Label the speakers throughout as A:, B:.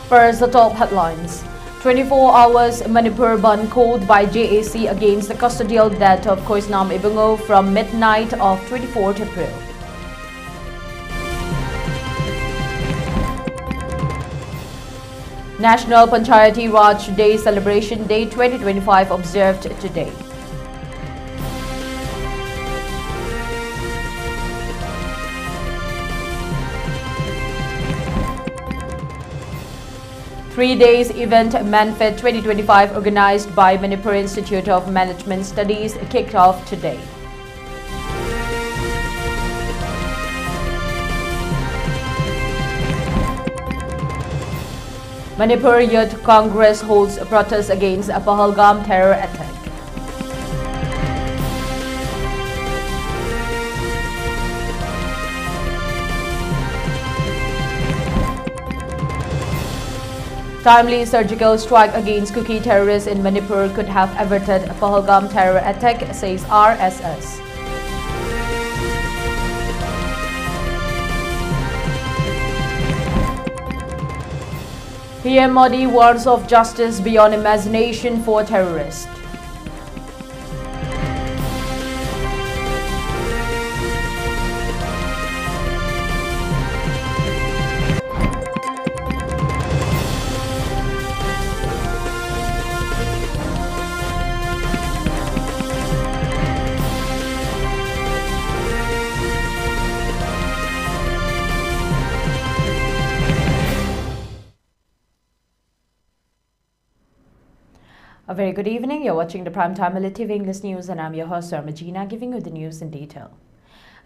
A: First, the top headlines. 24 hours Manipur ban called by JAC against the custodial death of Koisnam Ibungo from midnight of 24th April. National Panchayati Raj Day Celebration Day 2025 observed today. Three-day event Manfed 2025 organized by Manipur Institute of Management Studies kicked off today. Manipur Youth Congress holds a protest against a Pahalgam terror attack. Timely surgical strike against Kuki terrorists in Manipur could have averted a Pahalgam terror attack, says RSS. PM Modi warns of justice beyond imagination for terrorists. A very good evening. You're watching the Primetime ELITETV English News and I'm your host, RAGINA, giving you the news in detail.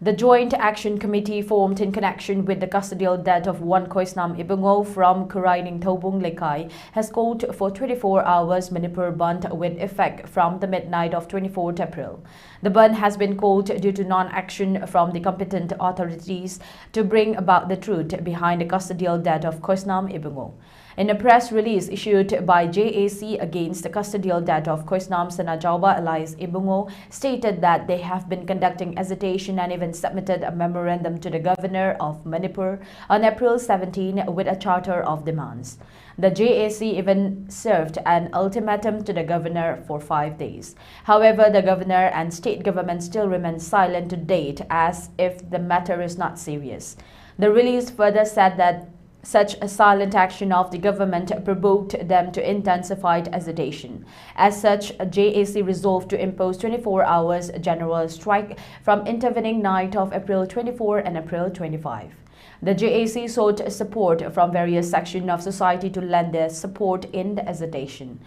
A: The Joint Action Committee formed in connection with the custodial death of one Koisnam Ibungo from Kuraining Tobung Lekai has called for 24 hours Manipur ban with effect from the midnight of 24th April. The ban has been called due to non-action from the competent authorities to bring about the truth behind the custodial death of Koisnam Ibungo. In a press release issued by JAC against the custodial death of Koisnam Sanajauba Elias Ibungo, stated that they have been conducting hesitation and even submitted a memorandum to the governor of Manipur on April 17 with a charter of demands. The JAC even served an ultimatum to the governor for 5 days. However, the governor and state government still remain silent to date as if the matter is not serious. The release further said that such a silent action of the government provoked them to intensified hesitation. As such, JAC resolved to impose 24 hours general strike from intervening night of April 24 and April 25. The JAC sought support from various sections of society to lend their support in the hesitation.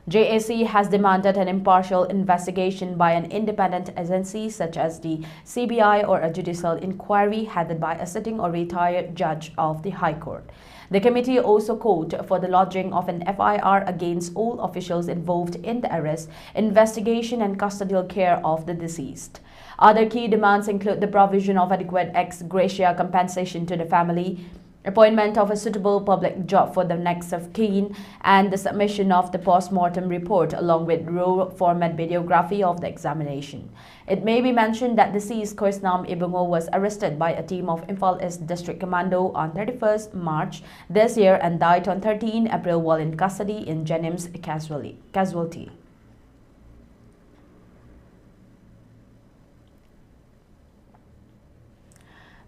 A: JAC has demanded an impartial investigation by an independent agency such as the CBI or a judicial inquiry headed by a sitting or retired judge of the High Court. The committee also called for the lodging of an FIR against all officials involved in the arrest, investigation and custodial care of the deceased. Other key demands include the provision of adequate ex gratia compensation to the family, appointment of a suitable public job for the next of kin, and the submission of the post-mortem report along with raw format videography of the examination. It may be mentioned that deceased Koisnam Ibungo was arrested by a team of Imphal East District Commando on 31st March this year and died on 13 April while in custody in Jennings casualty.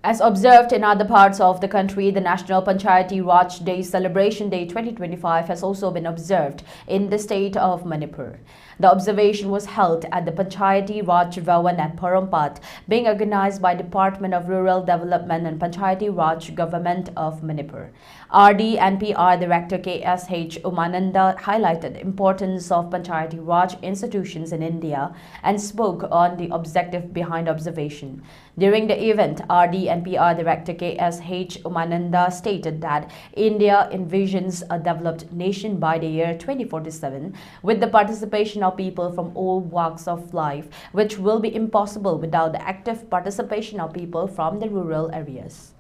A: As observed in other parts of the country, the National Panchayati Raj Day Celebration Day 2025 has also been observed in the state of Manipur. The observation was held at the Panchayati Raj Bhavan at Parampat, being organized by Department of Rural Development and Panchayati Raj Government of Manipur. RD and PR Director KSH Umananda highlighted the importance of Panchayati Raj institutions in India and spoke on the objective behind observation. During the event, RD and PR Director KSH Umananda stated that India envisions a developed nation by the year 2047 with the participation of people from all walks of life, which will be impossible without the active participation of people from the rural areas.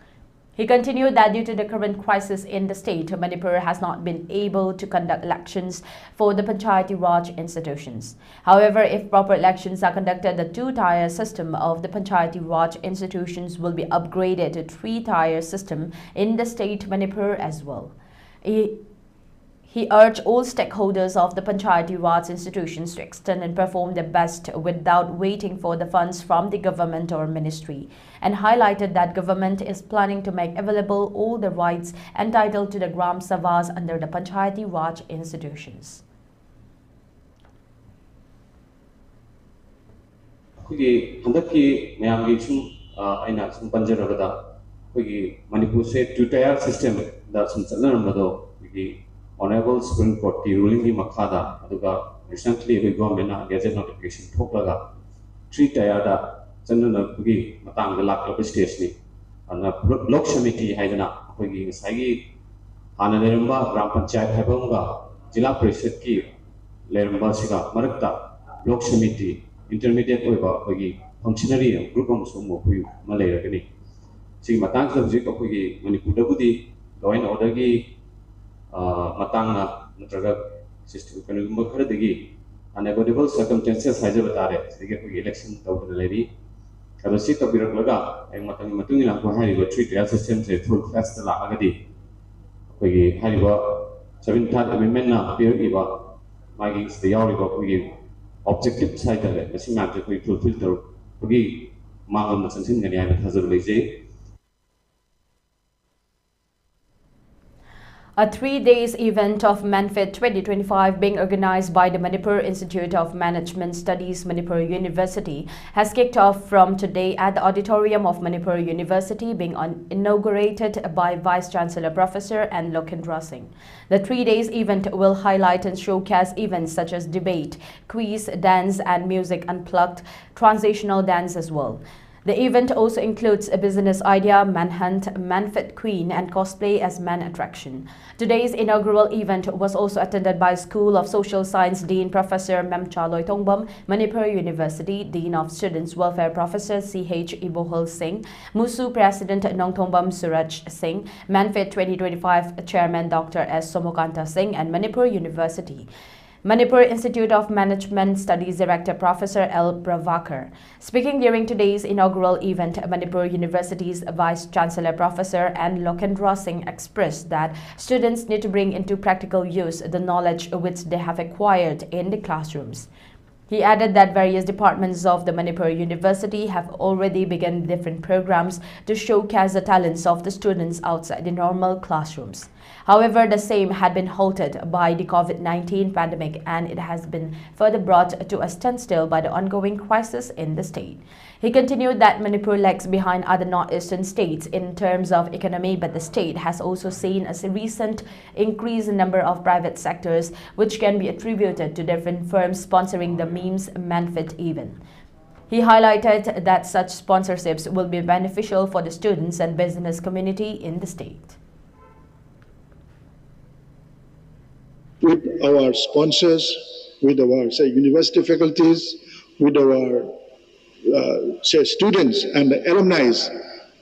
A: He continued that due to the current crisis in the state, Manipur has not been able to conduct elections for the Panchayati Raj institutions. However, if proper elections are conducted, the two-tier system of the Panchayati Raj institutions will be upgraded to three-tier system in the state Manipur as well. He urged all stakeholders of the Panchayati Raj institutions to extend and perform their best without waiting for the funds from the government or ministry, and highlighted that government is planning to make available all the rights entitled to the Gram Sabhas under the Panchayati Raj institutions.
B: Manipur se two-tier system da Honorable Supreme Court ki ruling ki makada aduga recently we government na gazette notification thoklaga three-tier da channa kugi matang galak stage ni ana Lok Committee haidana kugi ngasai hana leramba gram panchayat haibamga jila parishad ki leramba siga marakta Lok Committee intermediate oiba kugi functionary group amsung mo kuyu malayragani sing matang subject kugi Manipur da budi law and order ki matanga natraga system kanugumba kharadagi unavoidable circumstances haijabatare sige ko election tawdana leri kado si tabiraklaga ay matang matungina ko hariba three-tier system se full fast la agadi ko gi hariba 7th amendment na appear iba magi the yawriba ko gi objective side le masima ko fulfill tar ko gi mangam na sansin ngani ay thazar leje.
A: A 3-day event of Manfit 2025 being organized by the Manipur Institute of Management Studies, Manipur University, has kicked off from today at the auditorium of Manipur University, being inaugurated by Vice Chancellor Professor N. Lokendra Singh. The 3-day event will highlight and showcase events such as debate, quiz, dance and music unplugged, transitional dance as well. The event also includes a business idea, manhunt, Manfit Queen and cosplay as man attraction. Today's inaugural event was also attended by School of Social Science Dean Professor Memcha Loitongbam, Manipur University Dean of Students Welfare Professor C.H. Ibohol Singh, MUSU President Nongtongbam Suraj Singh, Manfit 2025 Chairman Dr. S. Somokanta Singh and Manipur University Manipur Institute of Management Studies Director Professor L. Pravakar. Speaking during today's inaugural event, Manipur University's Vice Chancellor Professor N. Lokendra Singh expressed that students need to bring into practical use the knowledge which they have acquired in the classrooms. He added that various departments of the Manipur University have already begun different programs to showcase the talents of the students outside the normal classrooms. However, the same had been halted by the COVID-19 pandemic and it has been further brought to a standstill by the ongoing crisis in the state. He continued that Manipur lags behind other northeastern states in terms of economy, but the state has also seen a recent increase in number of private sectors, which can be attributed to different firms sponsoring the memes Manfit event. He highlighted that such sponsorships will be beneficial for the students and business community in the state.
C: With our sponsors, with our university faculties, with our students and alumni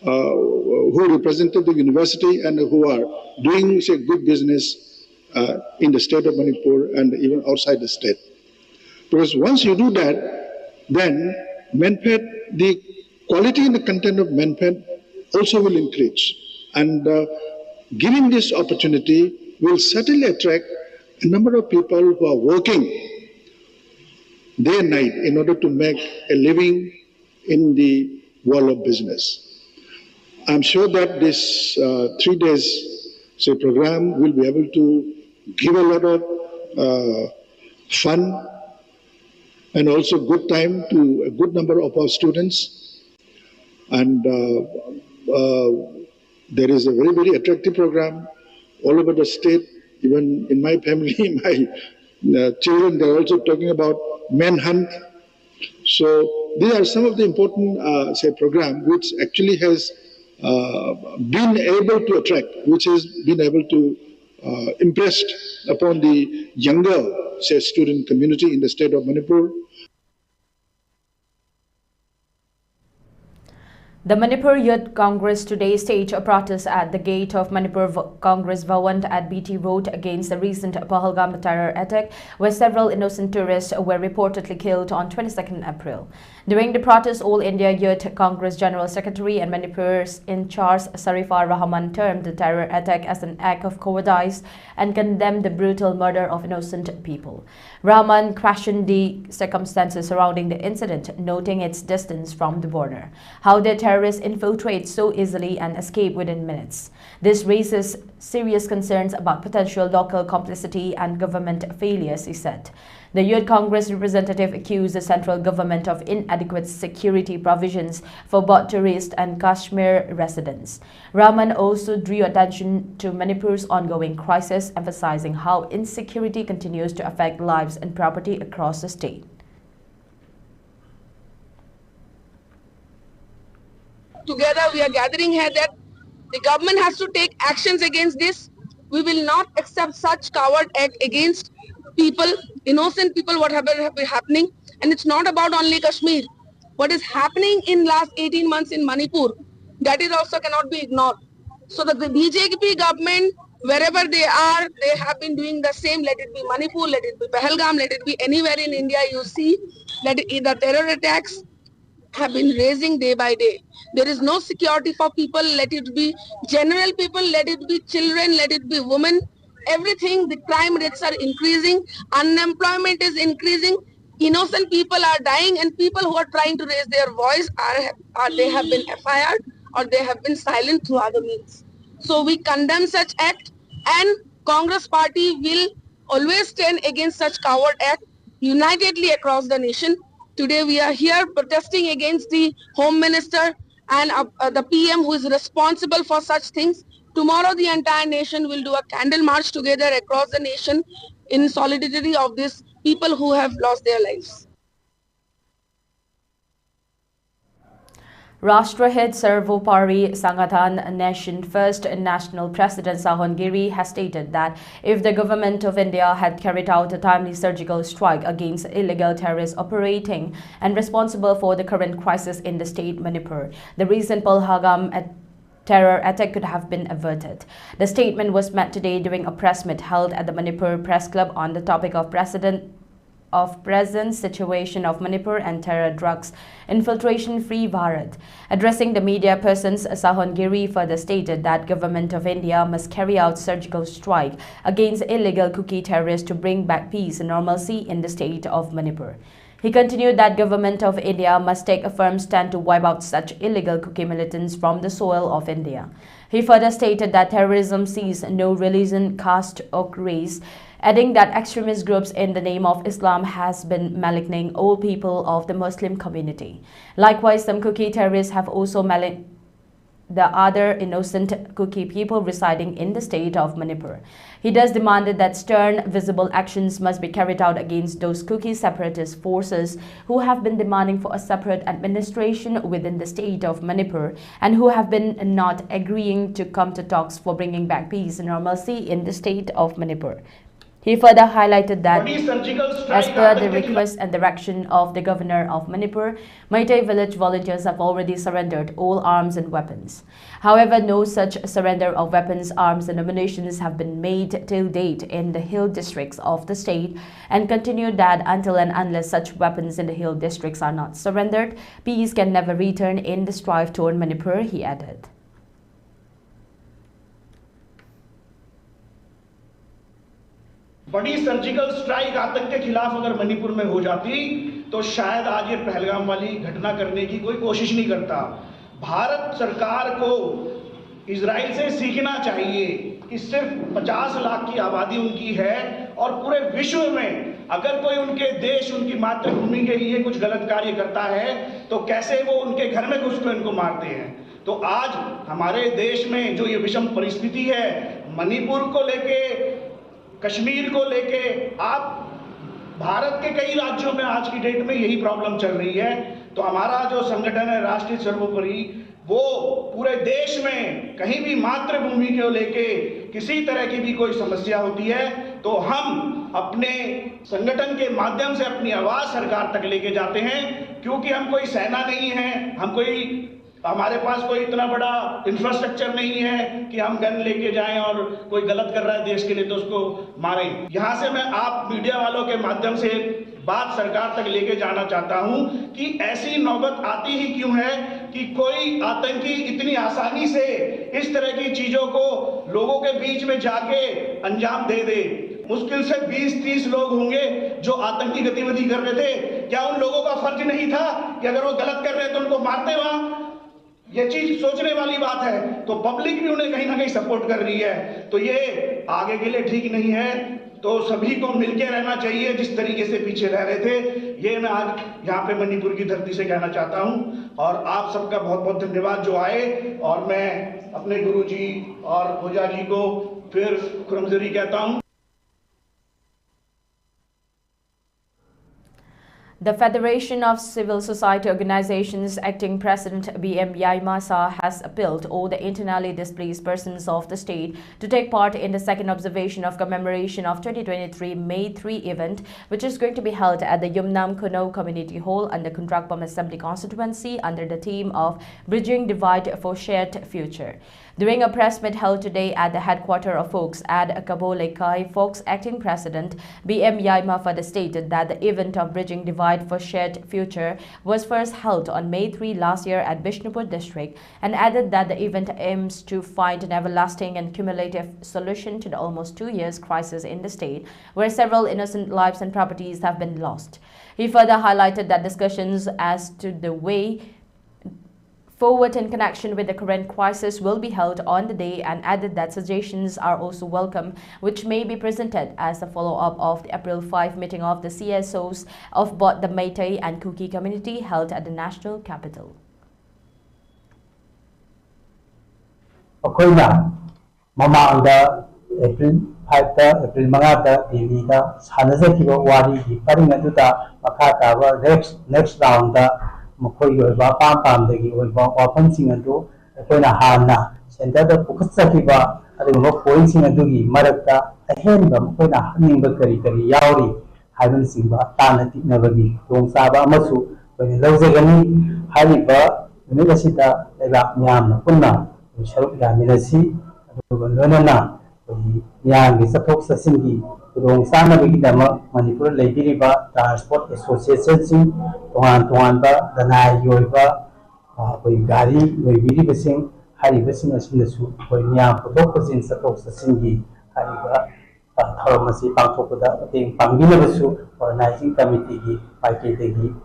C: who represented the university and who are doing good business in the state of Manipur and even outside the state. Because once you do that, then Manfit, the quality and the content of Manfit also will increase. And giving this opportunity will certainly attract a number of people who are working day and night in order to make a living in the world of business. I'm sure that this 3 days program will be able to give a lot of fun and also good time to a good number of our students. And there is a very, very attractive program all over the state. Even in my family, my children, they're also talking about manhunt. So these are some of the important, program which actually has been able to attract, which has been able to impress upon the younger, student community in the state of Manipur.
A: The Manipur Youth Congress today staged a protest at the gate of Manipur Congress Bhawan at BT Road against the recent Pahalgam terror attack, where several innocent tourists were reportedly killed on 22nd April. During the protest, All India Youth Congress General Secretary and Manipur's in charge Sarifar Rahman termed the terror attack as an act of cowardice and condemned the brutal murder of innocent people. Rahman questioned the circumstances surrounding the incident, noting its distance from the border. How the terrorists infiltrate so easily and escape within minutes. This raises serious concerns about potential local complicity and government failures, he said. The Youth Congress representative accused the central government of inadequate security provisions for both tourists and Kashmir residents. Rahman also drew attention to Manipur's ongoing crisis, emphasizing how insecurity continues to affect lives and property across the state.
D: Together we are gathering here that the government has to take actions against this. We will not accept such coward act against people, innocent people, whatever is happening. And it's not about only Kashmir. What is happening in last 18 months in Manipur, that is also cannot be ignored. So the BJP government, wherever they are, they have been doing the same. Let it be Manipur, let it be Pahalgam, let it be anywhere in India you see that the terror attacks have been raising day by day. There is no security for people, let it be general people, let it be children, let it be women. Everything, the crime rates are increasing, unemployment is increasing, innocent people are dying, and people who are trying to raise their voice they have been FIR'd or they have been silent through other means. So we condemn such act, and Congress party will always stand against such coward act unitedly across the nation. Today we are here protesting against the Home Minister and the PM who is responsible for such things. Tomorrow the entire nation will do a candle march together across the nation in solidarity of these people who have lost their lives.
A: Rashtrahit Sarvopari Sangathan Nation First National President Sahon Giri has stated that if the government of India had carried out a timely surgical strike against illegal terrorists operating and responsible for the current crisis in the state Manipur, the recent Pahalgam terror attack could have been averted. The statement was made today during a press meet held at the Manipur Press Club on the topic of present situation of Manipur and terror drugs infiltration-free Bharat. Addressing the media persons, Sahon Giri further stated that government of India must carry out surgical strike against illegal cookie terrorists to bring back peace and normalcy in the state of Manipur. He continued that government of India must take a firm stand to wipe out such illegal cookie militants from the soil of India. He further stated that terrorism sees no religion, caste or race, adding that extremist groups in the name of Islam has been maligning all people of the Muslim community. Likewise, some cookie terrorists have also maligned the other innocent cookie people residing in the state of Manipur. He thus demanded that stern, visible actions must be carried out against those cookie separatist forces who have been demanding for a separate administration within the state of Manipur and who have been not agreeing to come to talks for bringing back peace and normalcy in the state of Manipur. He further highlighted that, as per the request and direction of the governor of Manipur, Meitei village volunteers have already surrendered all arms and weapons. However, no such surrender of weapons, arms and ammunition have been made till date in the hill districts of the state, and continued that until and unless such weapons in the hill districts are not surrendered, peace can never return in the strife toward Manipur, he added.
E: बड़ी surgical strike आतंक के खिलाफ अगर मणिपुर में हो जाती तो शायद आज ये पहलगाम वाली घटना करने की कोई कोशिश नहीं करता। भारत सरकार को इजराइल से सीखना चाहिए कि सिर्फ 50 लाख की आबादी उनकी है और पूरे विश्व में अगर कोई उनके देश, उनकी मातृभूमि के लिए कुछ गलत कार्य करता है तो कैसे वो उनके घर में घुस कर इनको मारते हैं। तो आज हमारे देश में जो ये विषम परिस्थिति है, मणिपुर को लेके, कश्मीर को लेके, आप भारत के कई राज्यों में आज की डेट में यही प्रॉब्लम चल रही है। तो हमारा जो संगठन है राष्ट्रीय सर्वोपरि, वो पूरे देश में कहीं भी मातृभूमि को लेके किसी तरह की भी कोई समस्या होती है तो हम अपने संगठन के माध्यम से अपनी आवाज सरकार तक लेके जाते हैं, क्योंकि हम कोई सेना नहीं है, हम कोई हमारे पास कोई इतना बड़ा इंफ्रास्ट्रक्चर नहीं है कि हम गन लेके जाएं और कोई गलत कर रहा है देश के लिए तो उसको मारें। यहाँ से मैं आप मीडिया वालों के माध्यम से बात सरकार तक लेके जाना चाहता हूं कि ऐसी नौबत आती ही क्यों है कि कोई आतंकी इतनी आसानी से इस तरह की चीजों को लोगों के बीच में जाके अंजाम दे दे। मुश्किल से 20-30 लोग होंगे जो आतंकी गतिविधि कर रहे थे। क्या उन लोगों का फर्ज नहीं था कि अगर वो गलत कर रहे हैं तो उनको मारते वहां? ये चीज सोचने वाली बात है। तो पब्लिक भी उन्हें कहीं ना कहीं सपोर्ट कर रही है, तो ये आगे के लिए ठीक नहीं है। तो सभी को मिलके रहना चाहिए जिस तरीके से पीछे रह रहे थे। ये मैं आज यहाँ पे मणिपुर की धरती से कहना चाहता हूँ और आप सबका बहुत बहुत धन्यवाद जो आए। और मैं अपने गुरुजी और भोजा जी को फिर खुरमजरी कहता हूँ।
A: The Federation of Civil Society Organizations Acting President B.M. Yaimasa has appealed all the internally displaced persons of the state to take part in the second observation of commemoration of 2023 May 3 event, which is going to be held at the Yumnam Kuno Community Hall under Kuntrakpam Assembly Constituency under the theme of Bridging Divide for Shared Future. During a press meet held today at the headquarters of Folks at Kabolekai, Folks Acting President B.M. Yaimasa stated that the event of Bridging Divide for Shared Future was first held on May 3 last year at Bishnupur district, and added that the event aims to find an everlasting and cumulative solution to the almost 2 years crisis in the state, where several innocent lives and properties have been lost. He further highlighted that discussions as to the way forward in connection with the current crisis will be held on the day, and added that suggestions are also welcome, which may be presented as a follow-up of the April 5 meeting of the CSOs of both the Meitei and Kuki community held at the national capital.
F: Mamanga April 5 April Mangata Delhi Hanazaki Wadi Paringaduta Makata next round Mokoi Pam the Wapansing and do Pena Hana, Senta Pukasakiba, and the points in a dugi, Maraka, a hand of Pena Nimbakari, Yauri, Haven Simba, Tanati Navagi, Don Saba Masu, when the Lozagani, Hariba, Universita, Eva Nyam, Puna, Sharuk Yaminasi, Lona, Yang is a Fox Singi, Don Sana Vigidama, Manipur Labiriba, Transport Association, Tuanba, Dana Yoiba, Gari, Viri Sing, Hari Bissing as in the soup, when Yam Potokos in Satos Singi, Hariba, Thoramasi, Pantopoda, Pangina soup, organizing committee, Paiketegi,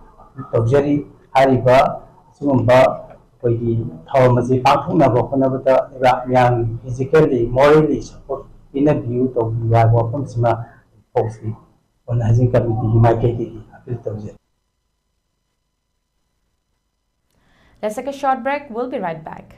F: Tojeri, Hariba, Sumba. Thoramasi Pantuna Bokanabata, young physically, morally support in a view of the Wapam Sima Posty, organizing committee, my KTD.
A: Let's take a short break. We'll be right back.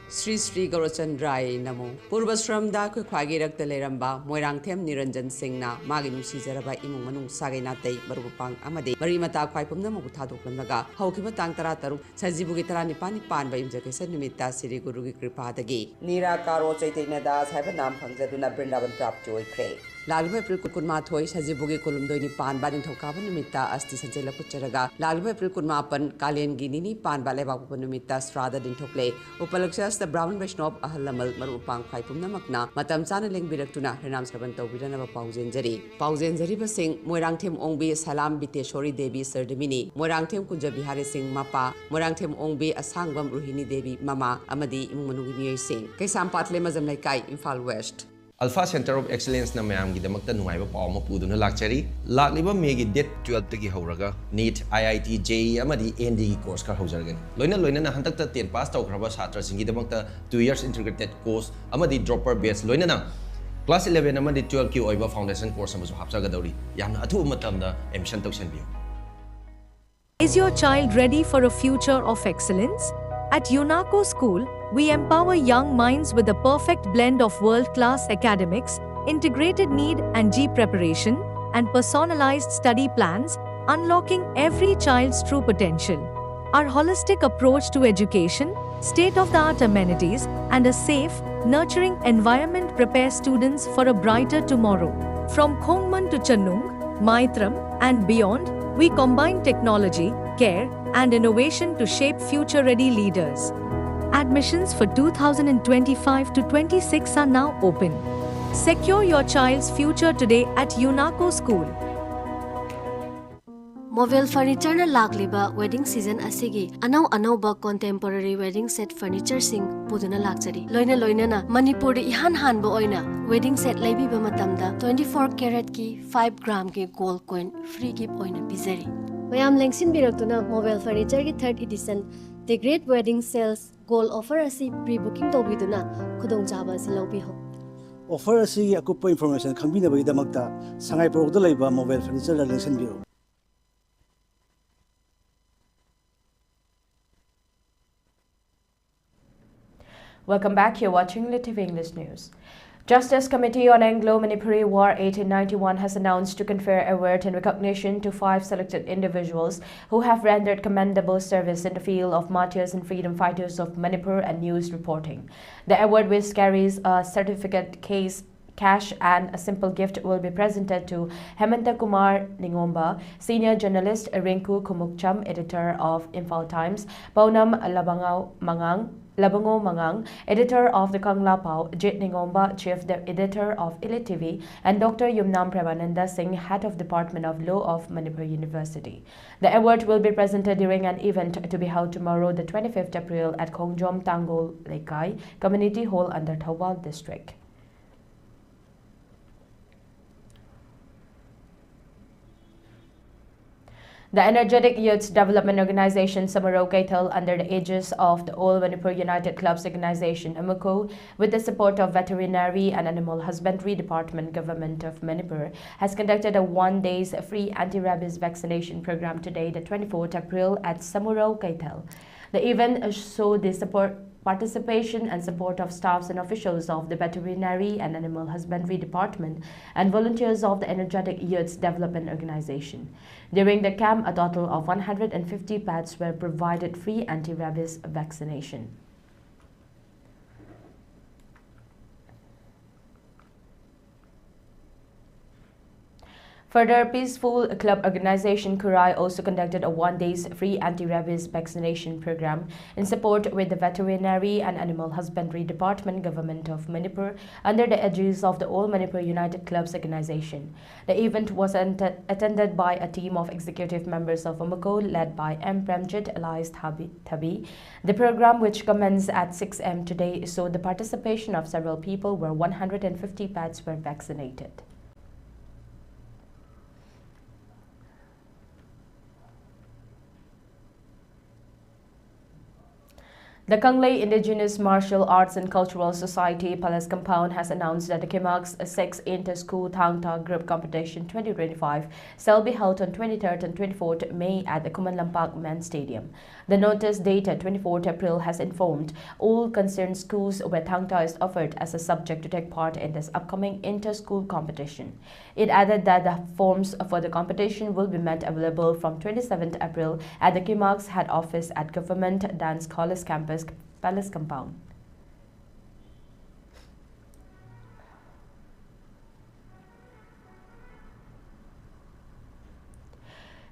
G: Sri Sri Gaurachandrai Namo Purvasramda Kwagi Rakta Leramba Moirangthem Niranjan Singh na Magi Nusizaraba Imung Manung Saginate Barupang Amade Marimata Kwaipum Namutado Planaga Hokiba Tangtara Taru Sazibugitarani Pani Pan by Imjakasa Nimita Siri Guru Kripadagi Nira Karo Chaitina Das have a nam Hangzaduna Brindavan Prap Joy Cray. Lalba April Kurma Toy Sazibugi Kulumdoni Pan Badin Tokava Numita Asti Sanjela Pucharaga Lalba April Kurmapan Kalian Ginini Pan Baleva Punumita Strada Dintokle Upalaksas the Brown Vishnop Ahalamal Marupang Kaipum Namakna Matam Sanaling Biraktuna Renam Sabanto Vidanava Pauzenzari Pauzenzari Basing Moirangtem Ongbi Salam Bite Shori Devi Serdemini Moirangtem Kunjabihari Singh Mapa Moirangtem Ongbi Asangbam Ruhini Devi Mama Amadi Imunugini Singh Kaisam Patle Mazam Laikai Imphal West
H: Alpha Center of Excellence na mayam gi damakta nungaiba paw ma puduna lakchari lakliba May gi date 12 tagi horaga NEET IIT JEE amadi ND gi course kar haujargani loina na hantakta 10 pass tawkraba chhatra singi damakta 2 years integrated course amadi dropper batch loina na class 11 amadi 12 ki oiba foundation course amasu hapchagadori yamna athu matamda admission tawsanbiyo.
I: Is your child ready for a future of excellence? At UNACO School, we empower young minds with a perfect blend of world-class academics, integrated need and G preparation, and personalized study plans, unlocking every child's true potential. Our holistic approach to education, state-of-the-art amenities, and a safe, nurturing environment prepare students for a brighter tomorrow. From Khongman to Channung, Maitram, and beyond, we combine technology, care, and innovation to shape future-ready leaders. Admissions for 2025 to 26 are now open. Secure your child's future today at UNACO School.
J: Mobile furniture na lagliba wedding season asigi anau contemporary wedding set furniture sing puduna lakchari loina na Manipur de ihan hanbo oina wedding set laibiba matamda 24 karat ki 5 gram ki gold coin free gift oina pizari mayam lengsin biraktuna mobile furniture ki 3rd edition the great wedding sales gold offer asi pre-booking tobiduna khudong chaba silobi ho
K: offer asi akupa information khambina bai damakta sangai product laiba mobile furniture la lengsin biro.
A: Welcome back. You're watching ELITETV English News. Justice Committee on Anglo-Manipuri War 1891 has announced to confer award in recognition to 5 selected individuals who have rendered commendable service in the field of martyrs and freedom fighters of Manipur and news reporting. The award, which carries a certificate, cash and a simple gift, will be presented to Hemanta Kumar Ningomba, Senior Journalist, Rinku Kumukcham, Editor of Imphal Times, Paunam Labango Mangang, Editor of the Kangla Pao, Jit Ningomba, Chief Editor of ELITETV, and Dr. Yumnam Premananda Singh, Head of Department of Law of Manipur University. The award will be presented during an event to be held tomorrow, the 25th April, at Khongjom Tangol Lekai Community Hall under Thawal District. The Energetic Youth Development Organization Samaro Kaital, under the aegis of the All Manipur United Clubs Organization (AMUCO), with the support of Veterinary and Animal Husbandry Department, Government of Manipur, has conducted a 1-day free anti-rabies vaccination program today, the 24th April, at Samaro Kaital. The event showed the participation and support of staffs and officials of the Veterinary and Animal Husbandry Department and volunteers of the Energetic Youth Development Organization. During the camp, a total of 150 pets were provided free anti-rabies vaccination. Further, Peaceful Club Organization Kurai also conducted a 1-day free anti-rabies vaccination program in support with the Veterinary and Animal Husbandry Department, Government of Manipur, under the aegis of the All Manipur United Clubs Organization. The event was attended by a team of executive members of AMUCO led by M. Premjit Elias Thabi. The program, which commenced at 6 am today, saw the participation of several people where 150 pets were vaccinated. The Kanglei Indigenous Martial Arts and Cultural Society Palace Compound has announced that the Kimak's 6th Inter-School Thangta Group Competition 2025 shall be held on 23rd and 24th May at the Kumanlampak Men's Stadium. The notice dated 24th April has informed all concerned schools where Thangta is offered as a subject to take part in this upcoming inter-school competition. It added that the forms for the competition will be made available from 27th April at the Kimak's head office at Government Dance College Campus Palace Compound.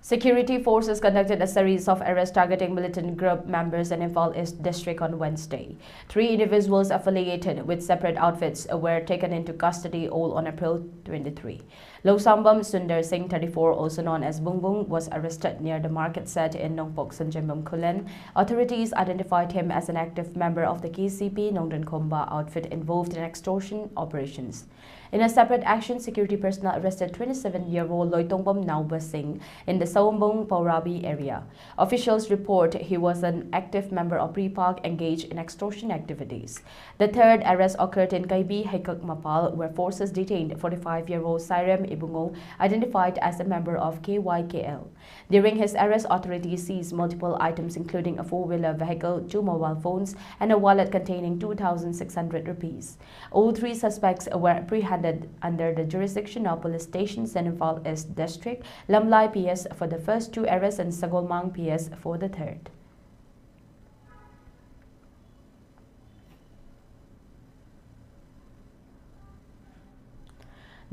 A: Security forces conducted a series of arrests targeting militant group members in Imphal East District on Wednesday. 3 individuals affiliated with separate outfits were taken into custody all on April 23. Losambam Sundar Singh, 34, also known as Bung Bung, was arrested near the market set in Nongpok, Sanjambam, Kulen. Authorities identified him as an active member of the KCP Nongdan Komba outfit involved in extortion operations. In a separate action, security personnel arrested 27-year-old Loitongbam Nauba Singh in the Sawambong Paurabi area. Officials report he was an active member of Pre-Park engaged in extortion activities. The third arrest occurred in Kaibi, Haikak Mapal, where forces detained 45-year-old Sairem Ibungo, identified as a member of KYKL. During his arrest, authorities seized multiple items including a 4-wheeler vehicle, 2 mobile phones, and a wallet containing 2,600 rupees. All 3 suspects were apprehended under the jurisdiction of police stations in Imphal East District, Lamlai PS for the first 2 arrests and Sagolmang PS for the third.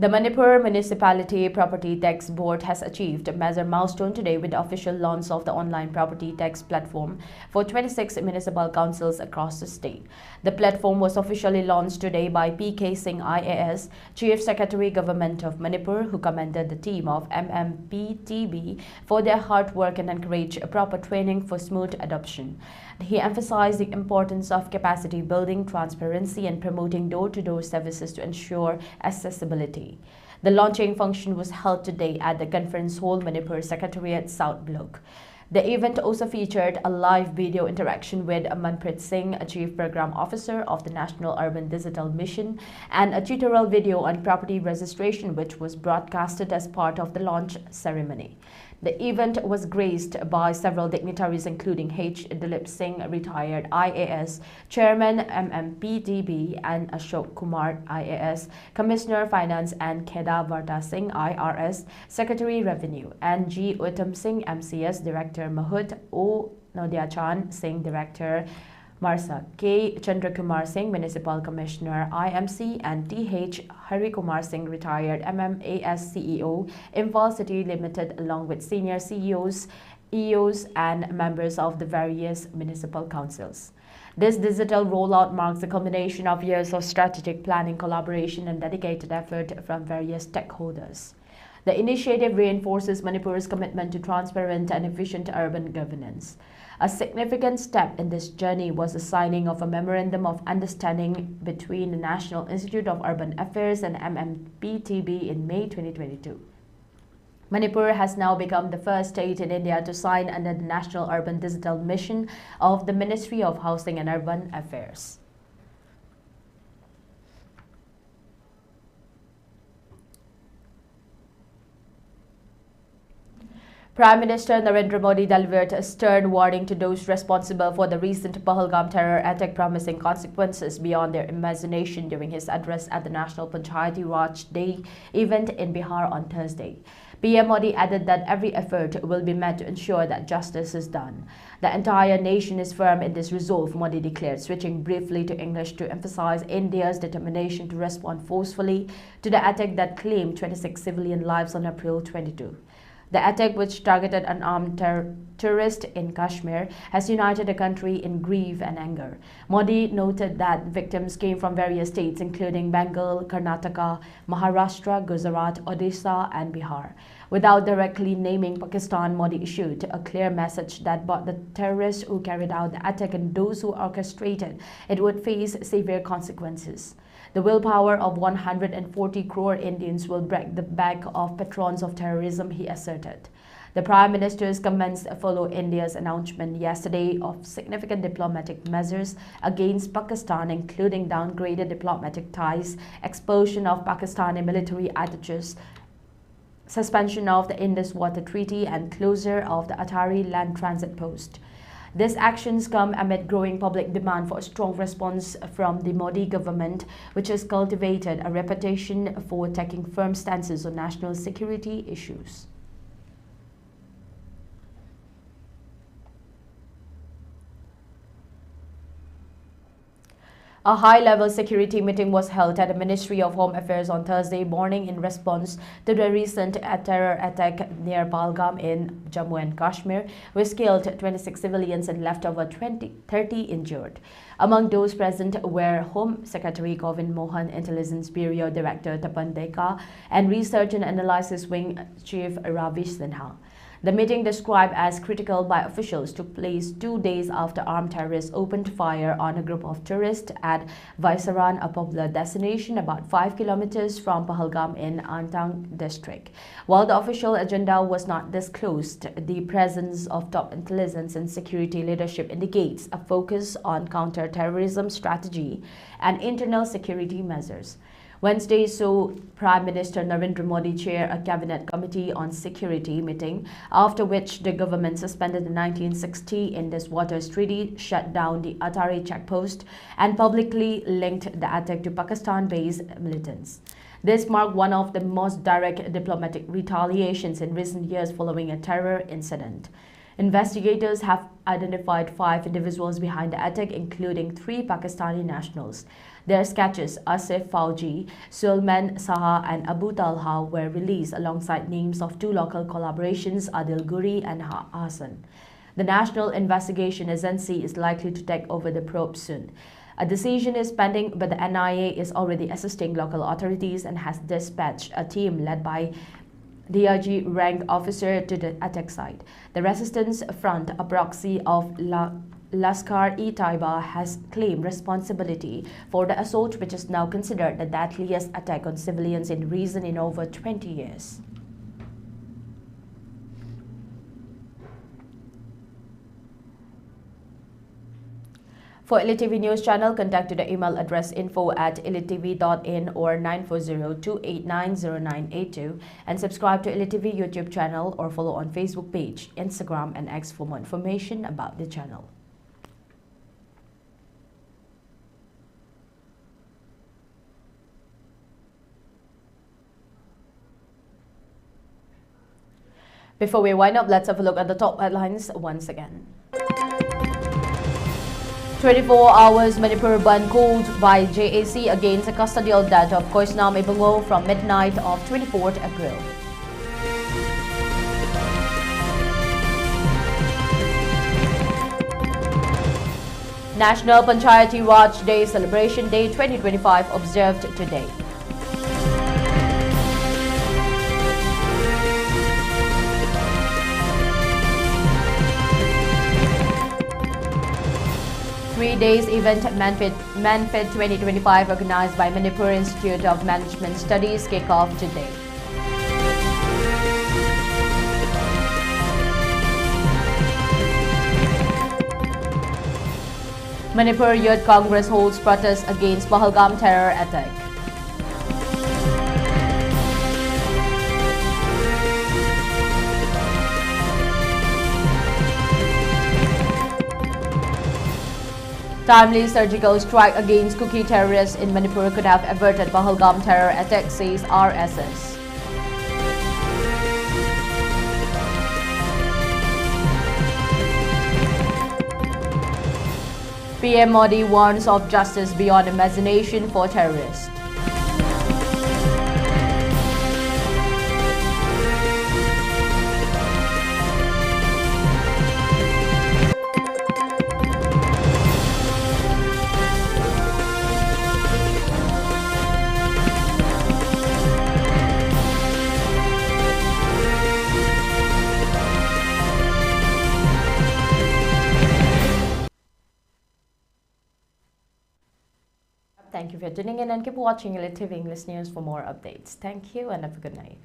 A: The Manipur Municipality Property Tax Board has achieved a major milestone today with the official launch of the online property tax platform for 26 municipal councils across the state. The platform was officially launched today by P.K. Singh IAS, Chief Secretary Government of Manipur, who commended the team of MMPTB for their hard work and encouraged proper training for smooth adoption. He emphasized the importance of capacity building, transparency, and promoting door-to-door services to ensure accessibility. The launching function was held today at the Conference Hall, Manipur Secretariat South Block. The event also featured a live video interaction with Manpreet Singh, a Chief Program Officer of the National Urban Digital Mission, and a tutorial video on property registration, which was broadcasted as part of the launch ceremony. The event was graced by several dignitaries including H. Dilip Singh, retired IAS, Chairman MMPTB, and Ashok Kumar IAS, Commissioner Finance, and Kheda Varta Singh IRS, Secretary Revenue, and G. Uttam Singh MCS, Director Mahut, O. Nodiachan Singh, Director Marsa, K. Chandrakumar Singh, Municipal Commissioner IMC, and T.H. Harikumar Singh, retired MMAS CEO, Imphal City Limited, along with senior CEOs, EOs, and members of the various municipal councils. This digital rollout marks the culmination of years of strategic planning, collaboration, and dedicated effort from various stakeholders. The initiative reinforces Manipur's commitment to transparent and efficient urban governance. A significant step in this journey was the signing of a Memorandum of Understanding between the National Institute of Urban Affairs and MMPTB in May 2022. Manipur has now become the first state in India to sign under the National Urban Digital Mission of the Ministry of Housing and Urban Affairs. Prime Minister Narendra Modi delivered a stern warning to those responsible for the recent Pahalgam terror attack, promising consequences beyond their imagination during his address at the National Panchayati Raj Day event in Bihar on Thursday. PM Modi added that every effort will be made to ensure that justice is done. The entire nation is firm in this resolve, Modi declared, switching briefly to English to emphasize India's determination to respond forcefully to the attack that claimed 26 civilian lives on April 22. The attack, which targeted an armed tourist in Kashmir, has united the country in grief and anger. Modi noted that victims came from various states including Bengal, Karnataka, Maharashtra, Gujarat, Odisha, and Bihar. Without directly naming Pakistan, Modi issued a clear message that both the terrorists who carried out the attack and those who orchestrated it would face severe consequences. The willpower of 140 crore Indians will break the back of patrons of terrorism, he asserted. The Prime Minister's comments follow India's announcement yesterday of significant diplomatic measures against Pakistan, including downgraded diplomatic ties, expulsion of Pakistani military attaches, suspension of the Indus Water Treaty, and closure of the Atari land transit post. These actions come amid growing public demand for a strong response from the Modi government, which has cultivated a reputation for taking firm stances on national security issues. A high-level security meeting was held at the Ministry of Home Affairs on Thursday morning in response to the recent terror attack near Pahalgam in Jammu and Kashmir, which killed 26 civilians and left over 30 injured. Among those present were Home Secretary Govind Mohan, Intelligence Bureau Director Tapan Deka, and Research and Analysis Wing Chief Ravi Sinha. The meeting, described as critical by officials, took place 2 days after armed terrorists opened fire on a group of tourists at Vaisaran, a popular destination about 5 kilometers from Pahalgam in Antang district. While the official agenda was not disclosed, the presence of top intelligence and security leadership indicates a focus on counter-terrorism strategy and internal security measures. Wednesday saw Prime Minister Narendra Modi chair a cabinet committee on security meeting, after which the government suspended the 1960 Indus Water Treaty, shut down the Atari checkpost, and publicly linked the attack to Pakistan-based militants. This marked one of the most direct diplomatic retaliations in recent years following a terror incident. Investigators have identified 5 individuals behind the attack, including 3 Pakistani nationals. Their sketches, Asif Fauji, Sulman Saha and Abu Talha, were released alongside names of 2 local collaborations, Adil Guri and Hassan. The National Investigation Agency is likely to take over the probe soon. A decision is pending, but the NIA is already assisting local authorities and has dispatched a team led by DRG rank officer to the attack site. The Resistance Front, a proxy of Lashkar-e-Taiba, has claimed responsibility for the assault, which is now considered the deadliest attack on civilians in region in over 20 years. For ELITETV News Channel, contact to the email address info@elitetv.in or 940-289-0982 and subscribe to ELITETV YouTube channel or follow on Facebook page, Instagram and X for more information about the channel. Before we wind up, let's have a look at the top headlines once again. 24 hours Manipur ban called by JAC against the custodial death of Koisnam Ibungo from midnight of 24th April. National Panchayati Raj Day Celebration Day 2025 observed today. Three-days event Manfit 2025 organized by Manipur Institute of Management Studies kick off today. Manipur Youth Congress holds protest against Pahalgam terror attack. Timely surgical strike against Kuki terrorists in Manipur could have averted Pahalgam terror attack, says RSS. PM Modi warns of justice beyond imagination for terrorists. Thank you for tuning in and keep watching ELITETV English News for more updates. Thank you and have a good night.